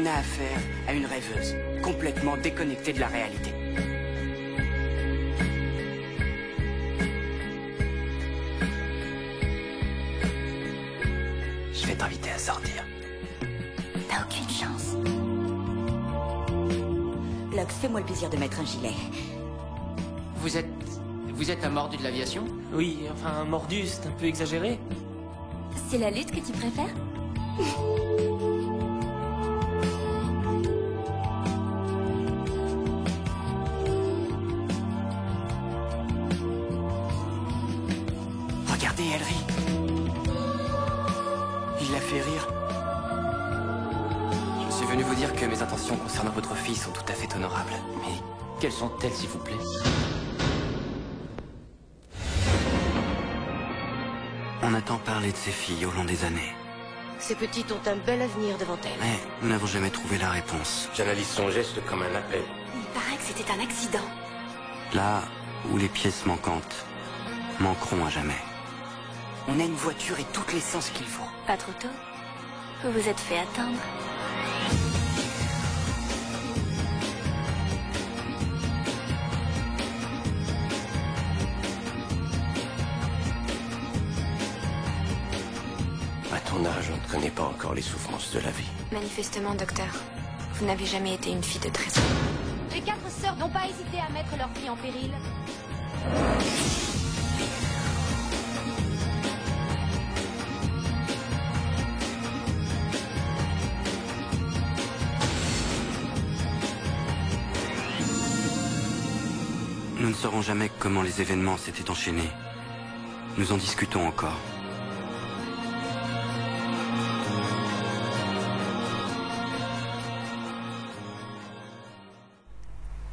a affaire à une rêveuse, complètement déconnectée de la réalité. Je vais t'inviter à sortir. T'as aucune chance. Lux, fais-moi le plaisir de mettre un gilet. Vous êtes un mordu de l'aviation? Oui, enfin, un mordu, c'est un peu exagéré. C'est la lutte que tu préfères? Regardez, elle rit. Il la fait rire. Je suis venu vous dire que mes intentions concernant votre fille sont tout à fait honorables. Mais quelles sont-elles, s'il vous plaît? On a tant parlé de ces filles au long des années. Ces petites ont un bel avenir devant elles. Mais nous n'avons jamais trouvé la réponse. J'analyse son geste comme un appel. Il paraît que c'était un accident. Là où les pièces manquantes manqueront à jamais. On a une voiture et toute l'essence qu'il faut. Pas trop tôt. Vous vous êtes fait attendre. À ton âge, on ne connaît pas encore les souffrances de la vie. Manifestement, docteur, vous n'avez jamais été une fille de 13 ans. Les 4 sœurs n'ont pas hésité à mettre leur vie en péril. Nous ne saurons jamais comment les événements s'étaient enchaînés. Nous en discutons encore.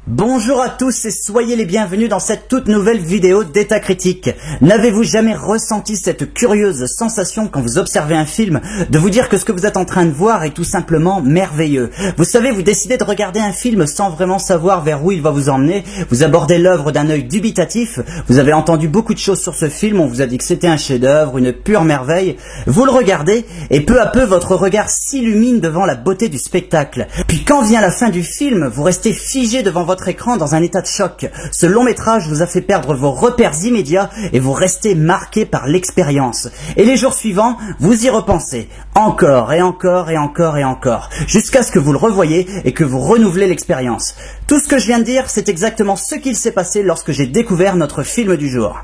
Bonjour à tous et soyez les bienvenus dans cette toute nouvelle vidéo d'État Critique. N'avez-vous jamais ressenti cette curieuse sensation quand vous observez un film de vous dire que ce que vous êtes en train de voir est tout simplement merveilleux? Vous savez, vous décidez de regarder un film sans vraiment savoir vers où il va vous emmener, vous abordez l'œuvre d'un œil dubitatif, vous avez entendu beaucoup de choses sur ce film, on vous a dit que c'était un chef-d'œuvre, une pure merveille, vous le regardez et peu à peu votre regard s'illumine devant la beauté du spectacle. Puis quand vient la fin du film, vous restez figé devant votre écran dans un état de choc. Ce long métrage vous a fait perdre vos repères immédiats et vous restez marqué par l'expérience. Et les jours suivants, vous y repensez. Encore et encore et encore et encore. Jusqu'à ce que vous le revoyez et que vous renouvelez l'expérience. Tout ce que je viens de dire, c'est exactement ce qu'il s'est passé lorsque j'ai découvert notre film du jour.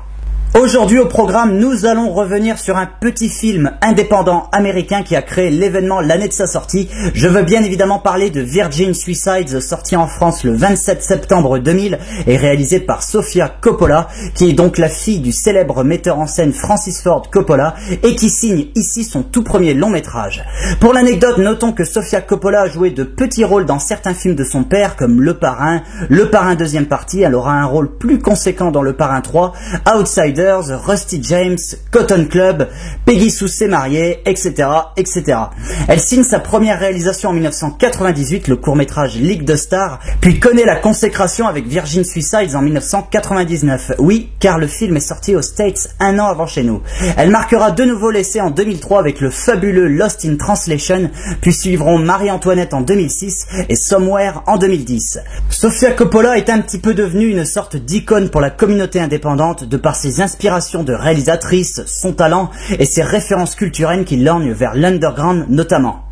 Aujourd'hui au programme, nous allons revenir sur un petit film indépendant américain qui a créé l'événement l'année de sa sortie. Je veux bien évidemment parler de Virgin Suicides, sorti en France le 27 septembre 2000 et réalisé par Sofia Coppola, qui est donc la fille du célèbre metteur en scène Francis Ford Coppola et qui signe ici son tout premier long métrage. Pour l'anecdote, notons que Sofia Coppola a joué de petits rôles dans certains films de son père comme Le Parrain deuxième partie, elle aura un rôle plus conséquent dans Le Parrain 3, Outsider, Rusty James, Cotton Club, Peggy Sue s'est mariée, etc., etc. Elle signe sa première réalisation en 1998, le court-métrage Ligue de Stars, puis connaît la consécration avec Virgin Suicides en 1999. Oui, car le film est sorti aux States un an avant chez nous. Elle marquera de nouveau l'essai en 2003 avec le fabuleux Lost in Translation, puis suivront Marie-Antoinette en 2006 et Somewhere en 2010. Sofia Coppola est un petit peu devenue une sorte d'icône pour la communauté indépendante de par ses inspiration de réalisatrice, son talent et ses références culturelles qui lorgnent vers l'underground notamment.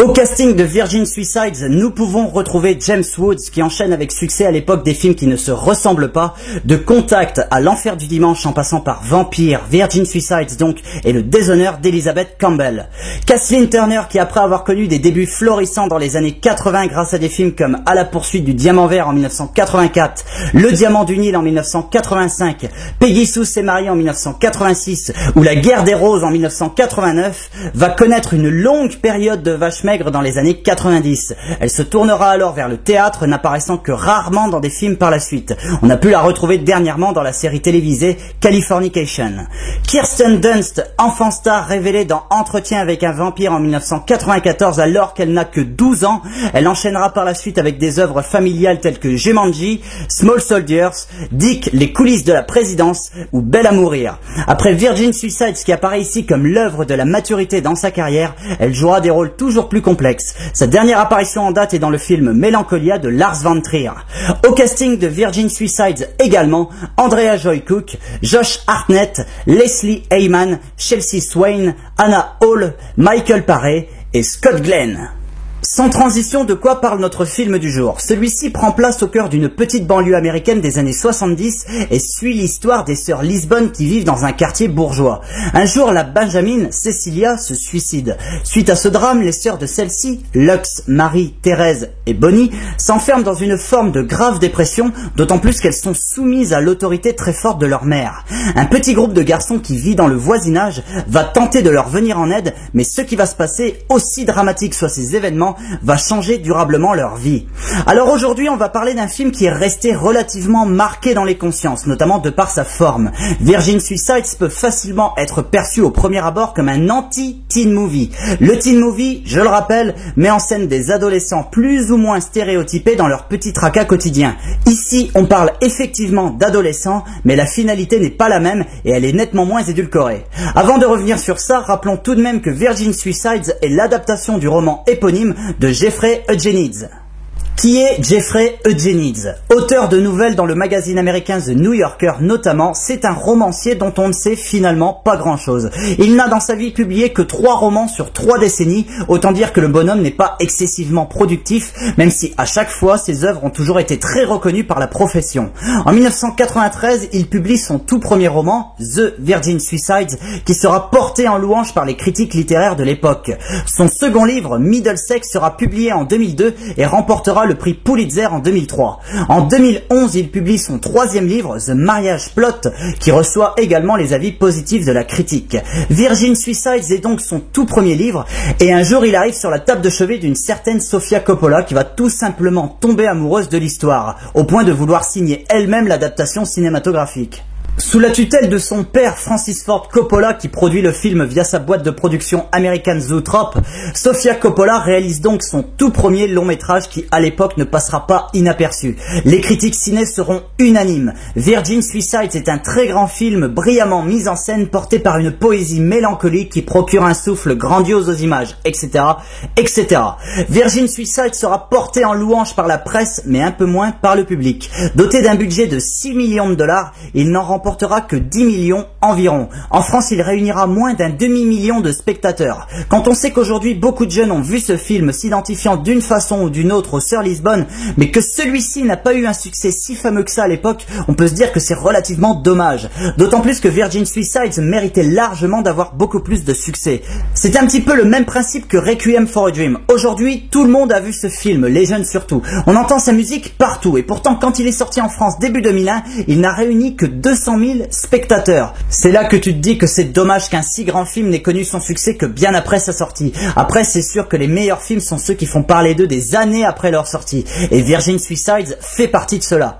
Au casting de Virgin Suicides, nous pouvons retrouver James Woods qui enchaîne avec succès à l'époque des films qui ne se ressemblent pas, de Contact à L'Enfer du Dimanche en passant par Vampire, Virgin Suicides donc, et Le Déshonneur d'Elizabeth Campbell. Kathleen Turner qui après avoir connu des débuts florissants dans les années 80 grâce à des films comme À la poursuite du diamant vert en 1984, Le Diamant du Nil en 1985, Peggy Sue s'est mariée en 1986 ou La Guerre des Roses en 1989, va connaître une longue période de vache maigre dans les années 90. Elle se tournera alors vers le théâtre, n'apparaissant que rarement dans des films par la suite. On a pu la retrouver dernièrement dans la série télévisée Californication. Kirsten Dunst, enfant star révélée dans Entretien avec un vampire en 1994 alors qu'elle n'a que 12 ans, elle enchaînera par la suite avec des œuvres familiales telles que Jumanji, Small Soldiers, Dick, Les coulisses de la présidence ou Belle à mourir. Après Virgin Suicides qui apparaît ici comme l'œuvre de la maturité dans sa carrière, elle jouera des rôles toujours plus plus complexe. Sa dernière apparition en date est dans le film Melancholia de Lars von Trier. Au casting de Virgin Suicides également, Andrea Joy Cook, Josh Hartnett, Leslie Heyman, Chelsea Swain, Anna Hall, Michael Paré et Scott Glenn. Sans transition, de quoi parle notre film du jour? Celui-ci prend place au cœur d'une petite banlieue américaine des années 70 et suit l'histoire des sœurs Lisbonne qui vivent dans un quartier bourgeois. Un jour, la Benjamin, Cecilia, se suicide. Suite à ce drame, les sœurs de celle-ci, Lux, Marie, Thérèse et Bonnie, s'enferment dans une forme de grave dépression, d'autant plus qu'elles sont soumises à l'autorité très forte de leur mère. Un petit groupe de garçons qui vit dans le voisinage va tenter de leur venir en aide, mais ce qui va se passer, aussi dramatique soient ces événements, va changer durablement leur vie. Alors aujourd'hui, on va parler d'un film qui est resté relativement marqué dans les consciences, notamment de par sa forme. Virgin Suicides peut facilement être perçu au premier abord comme un anti-teen movie. Le teen movie, je le rappelle, met en scène des adolescents plus ou moins stéréotypés dans leur petit tracas quotidien. Ici, on parle effectivement d'adolescents, mais la finalité n'est pas la même et elle est nettement moins édulcorée. Avant de revenir sur ça, rappelons tout de même que Virgin Suicides est l'adaptation du roman éponyme de Jeffrey Eugenides. Qui est Jeffrey Eugenides? Auteur de nouvelles dans le magazine américain The New Yorker notamment, c'est un romancier dont on ne sait finalement pas grand-chose. Il n'a dans sa vie publié que 3 romans sur 3 décennies, autant dire que le bonhomme n'est pas excessivement productif, même si à chaque fois ses œuvres ont toujours été très reconnues par la profession. En 1993, il publie son tout premier roman, The Virgin Suicides, qui sera porté en louange par les critiques littéraires de l'époque. Son second livre, Middlesex, sera publié en 2002 et remportera le prix Pulitzer en 2003. En 2011, il publie son 3e livre, The Marriage Plot, qui reçoit également les avis positifs de la critique. Virgin Suicides est donc son tout premier livre, et un jour il arrive sur la table de chevet d'une certaine Sofia Coppola qui va tout simplement tomber amoureuse de l'histoire, au point de vouloir signer elle-même l'adaptation cinématographique. Sous la tutelle de son père Francis Ford Coppola, qui produit le film via sa boîte de production American Zoetrope, Sofia Coppola réalise donc son tout premier long métrage qui à l'époque ne passera pas inaperçu. Les critiques ciné seront unanimes. Virgin Suicides est un très grand film brillamment mis en scène, porté par une poésie mélancolique qui procure un souffle grandiose aux images, etc., etc. Virgin Suicides sera porté en louange par la presse, mais un peu moins par le public. Doté d'un budget de 6 millions de dollars, il n'en remportera que 10 millions environ. En France, il réunira moins d'un demi-million de spectateurs. Quand on sait qu'aujourd'hui, beaucoup de jeunes ont vu ce film s'identifiant d'une façon ou d'une autre aux sœurs Lisbonne, mais que celui-ci n'a pas eu un succès si fameux que ça à l'époque, on peut se dire que c'est relativement dommage. D'autant plus que Virgin Suicides méritait largement d'avoir beaucoup plus de succès. C'est un petit peu le même principe que Requiem for a Dream. Aujourd'hui, tout le monde a vu ce film, les jeunes surtout. On entend sa musique partout, et pourtant quand il est sorti en France début 2001, il n'a réuni que 200 000 spectateurs. C'est là que tu te dis que c'est dommage qu'un si grand film n'ait connu son succès que bien après sa sortie. Après, c'est sûr que les meilleurs films sont ceux qui font parler d'eux des années après leur sortie. Et Virgin Suicides fait partie de cela.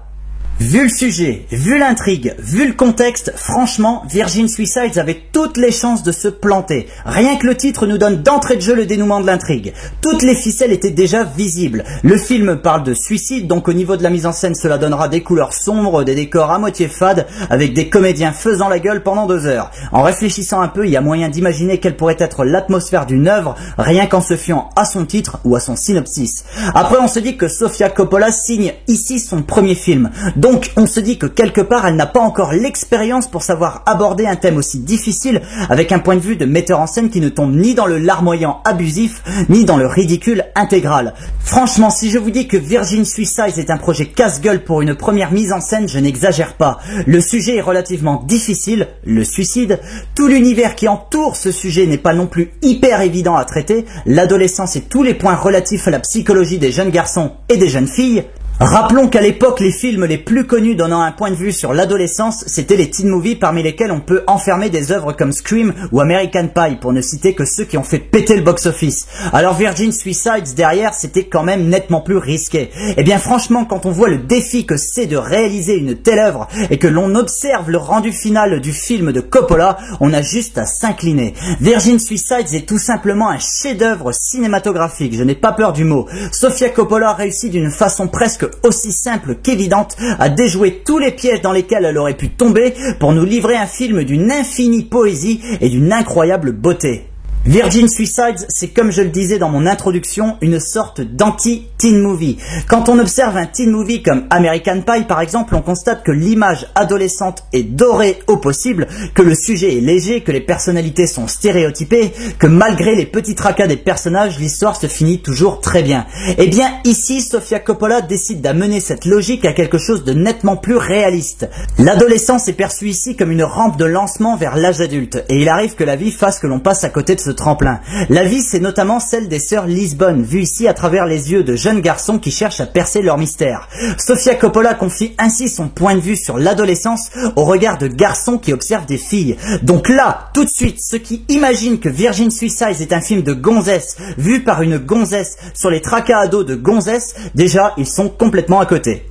Vu le sujet, vu l'intrigue, vu le contexte, franchement, Virgin Suicides avait toutes les chances de se planter. Rien que le titre nous donne d'entrée de jeu le dénouement de l'intrigue. Toutes les ficelles étaient déjà visibles. Le film parle de suicide, donc au niveau de la mise en scène, cela donnera des couleurs sombres, des décors à moitié fades, avec des comédiens faisant la gueule pendant 2 heures. En réfléchissant un peu, il y a moyen d'imaginer quelle pourrait être l'atmosphère d'une œuvre, rien qu'en se fiant à son titre ou à son synopsis. Après, on se dit que Sofia Coppola signe ici son premier film. Donc on se dit que quelque part elle n'a pas encore l'expérience pour savoir aborder un thème aussi difficile avec un point de vue de metteur en scène qui ne tombe ni dans le larmoyant abusif ni dans le ridicule intégral. Franchement, si je vous dis que Virgin Suicides est un projet casse-gueule pour une première mise en scène, je n'exagère pas. Le sujet est relativement difficile, le suicide. Tout l'univers qui entoure ce sujet n'est pas non plus hyper évident à traiter. L'adolescence et tous les points relatifs à la psychologie des jeunes garçons et des jeunes filles. Rappelons qu'à l'époque, les films les plus connus donnant un point de vue sur l'adolescence, c'était les teen movies parmi lesquels on peut enfermer des œuvres comme Scream ou American Pie, pour ne citer que ceux qui ont fait péter le box-office. Alors Virgin Suicides derrière, c'était quand même nettement plus risqué. Et bien franchement, quand on voit le défi que c'est de réaliser une telle œuvre et que l'on observe le rendu final du film de Coppola, on a juste à s'incliner. Virgin Suicides est tout simplement un chef-d'œuvre cinématographique, je n'ai pas peur du mot. Sofia Coppola réussit d'une façon presque aussi simple qu'évidente à déjouer tous les pièges dans lesquels elle aurait pu tomber pour nous livrer un film d'une infinie poésie et d'une incroyable beauté. Virgin Suicides, c'est comme je le disais dans mon introduction, une sorte d'anti-teen movie. Quand on observe un teen movie comme American Pie par exemple, on constate que l'image adolescente est dorée au possible, que le sujet est léger, que les personnalités sont stéréotypées, que malgré les petits tracas des personnages, l'histoire se finit toujours très bien. Et bien ici, Sofia Coppola décide d'amener cette logique à quelque chose de nettement plus réaliste. L'adolescence est perçue ici comme une rampe de lancement vers l'âge adulte, et il arrive que la vie fasse que l'on passe à côté de ce tremplin. La vie, c'est notamment celle des sœurs Lisbonne, vue ici à travers les yeux de jeunes garçons qui cherchent à percer leur mystère. Sofia Coppola confie ainsi son point de vue sur l'adolescence au regard de garçons qui observent des filles. Donc là, tout de suite, ceux qui imaginent que Virgin Suicides est un film de gonzesse, vu par une gonzesse sur les tracas ados de gonzesse, déjà, ils sont complètement à côté.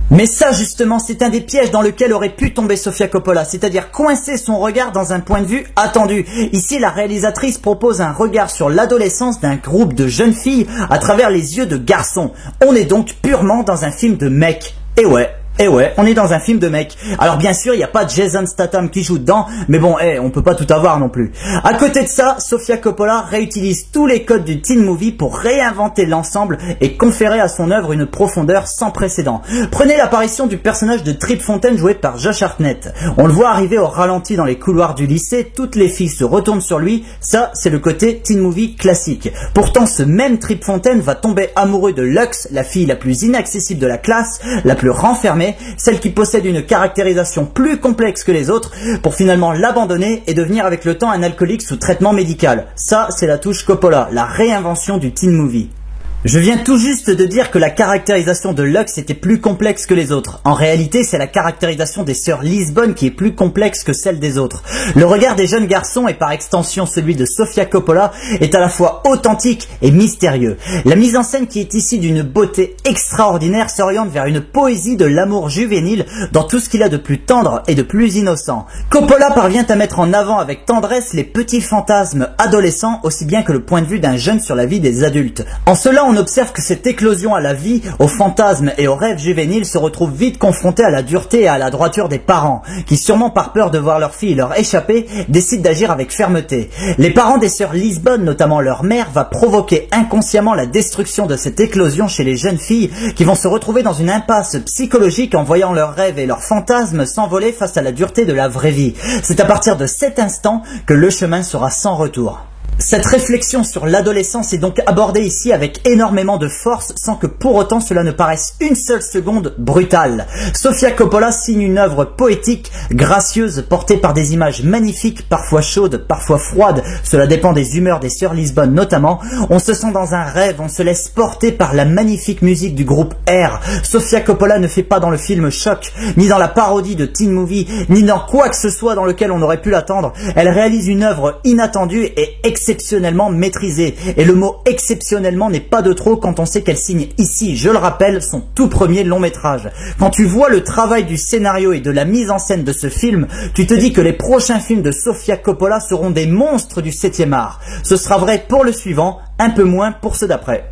Mais ça justement, c'est un des pièges dans lequel aurait pu tomber Sofia Coppola, c'est-à-dire coincer son regard dans un point de vue attendu. Ici, la réalisatrice propose un regard sur l'adolescence d'un groupe de jeunes filles à travers les yeux de garçons. On est donc purement dans un film de mecs. Et ouais, on est dans un film de mec. Alors bien sûr, il n'y a pas Jason Statham qui joue dedans, mais bon, on peut pas tout avoir non plus. À côté de ça, Sofia Coppola réutilise tous les codes du teen movie pour réinventer l'ensemble et conférer à son œuvre une profondeur sans précédent. Prenez l'apparition du personnage de Trip Fontaine joué par Josh Hartnett. On le voit arriver au ralenti dans les couloirs du lycée, toutes les filles se retournent sur lui, ça c'est le côté teen movie classique. Pourtant ce même Trip Fontaine va tomber amoureux de Lux, la fille la plus inaccessible de la classe, la plus renfermée, celle qui possède une caractérisation plus complexe que les autres, pour finalement l'abandonner et devenir avec le temps un alcoolique sous traitement médical. Ça, c'est la touche Coppola, la réinvention du teen movie. Je viens tout juste de dire que la caractérisation de Lux était plus complexe que les autres. En réalité, c'est la caractérisation des sœurs Lisbonne qui est plus complexe que celle des autres. Le regard des jeunes garçons, et par extension celui de Sofia Coppola, est à la fois authentique et mystérieux. La mise en scène qui est ici d'une beauté extraordinaire s'oriente vers une poésie de l'amour juvénile dans tout ce qu'il a de plus tendre et de plus innocent. Coppola parvient à mettre en avant avec tendresse les petits fantasmes adolescents aussi bien que le point de vue d'un jeune sur la vie des adultes. En cela, on observe que cette éclosion à la vie, aux fantasmes et aux rêves juvéniles se retrouve vite confrontée à la dureté et à la droiture des parents, qui sûrement par peur de voir leur fille leur échapper, décident d'agir avec fermeté. Les parents des sœurs Lisbonne, notamment leur mère, va provoquer inconsciemment la destruction de cette éclosion chez les jeunes filles qui vont se retrouver dans une impasse psychologique en voyant leurs rêves et leurs fantasmes s'envoler face à la dureté de la vraie vie. C'est à partir de cet instant que le chemin sera sans retour. Cette réflexion sur l'adolescence est donc abordée ici avec énormément de force sans que pour autant cela ne paraisse une seule seconde brutale. Sofia Coppola signe une œuvre poétique, gracieuse, portée par des images magnifiques, parfois chaudes, parfois froides, cela dépend des humeurs des sœurs Lisbonne notamment. On se sent dans un rêve, on se laisse porter par la magnifique musique du groupe R. Sofia Coppola ne fait pas dans le film choc, ni dans la parodie de teen movie, ni dans quoi que ce soit dans lequel on aurait pu l'attendre. Elle réalise une œuvre inattendue et exceptionnellement maîtrisée. Et le mot exceptionnellement n'est pas de trop quand on sait qu'elle signe ici, je le rappelle, son tout premier long métrage. Quand tu vois le travail du scénario et de la mise en scène de ce film, tu te dis que les prochains films de Sofia Coppola seront des monstres du 7e art. Ce sera vrai pour le suivant, un peu moins pour ceux d'après.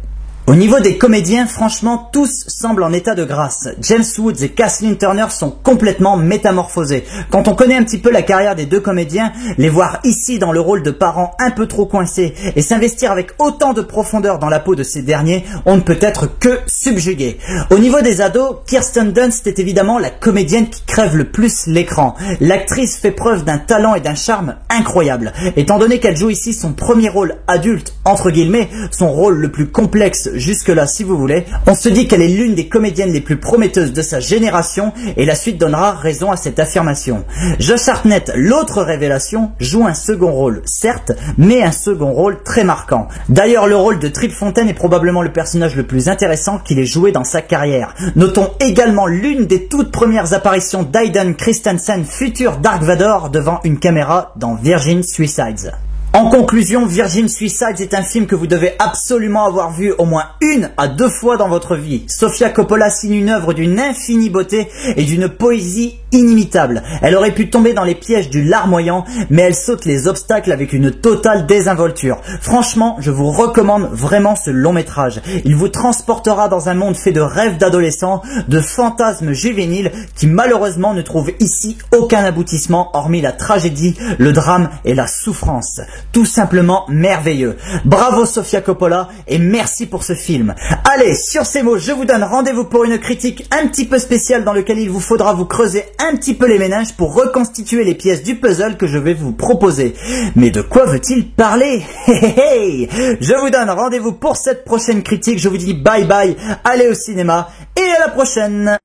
Au niveau des comédiens, franchement, tous semblent en état de grâce. James Woods et Kathleen Turner sont complètement métamorphosés. Quand on connaît un petit peu la carrière des deux comédiens, les voir ici dans le rôle de parents un peu trop coincés et s'investir avec autant de profondeur dans la peau de ces derniers, on ne peut être que subjugué. Au niveau des ados, Kirsten Dunst est évidemment la comédienne qui crève le plus l'écran. L'actrice fait preuve d'un talent et d'un charme incroyable. Étant donné qu'elle joue ici son premier rôle adulte, entre guillemets, son rôle le plus complexe jusque-là si vous voulez, on se dit qu'elle est l'une des comédiennes les plus prometteuses de sa génération et la suite donnera raison à cette affirmation. Josh Hartnett, l'autre révélation, joue un second rôle, certes, mais un second rôle très marquant. D'ailleurs, le rôle de Trip Fontaine est probablement le personnage le plus intéressant qu'il ait joué dans sa carrière. Notons également l'une des toutes premières apparitions d'Aiden Christensen, futur Dark Vador, devant une caméra dans Virgin Suicides. En conclusion, Virgin Suicides est un film que vous devez absolument avoir vu au moins 1 à 2 fois dans votre vie. Sofia Coppola signe une œuvre d'une infinie beauté et d'une poésie inimitable. Elle aurait pu tomber dans les pièges du larmoyant, mais elle saute les obstacles avec une totale désinvolture. Franchement, je vous recommande vraiment ce long métrage. Il vous transportera dans un monde fait de rêves d'adolescents, de fantasmes juvéniles qui malheureusement ne trouvent ici aucun aboutissement hormis la tragédie, le drame et la souffrance. tout simplement merveilleux. Bravo Sofia Coppola et merci pour ce film. Allez, sur ces mots, je vous donne rendez-vous pour une critique un petit peu spéciale dans laquelle il vous faudra vous creuser un petit peu les méninges pour reconstituer les pièces du puzzle que je vais vous proposer. Mais de quoi veut-il parler? Je vous donne rendez-vous pour cette prochaine critique. Je vous dis bye bye, allez au cinéma et à la prochaine.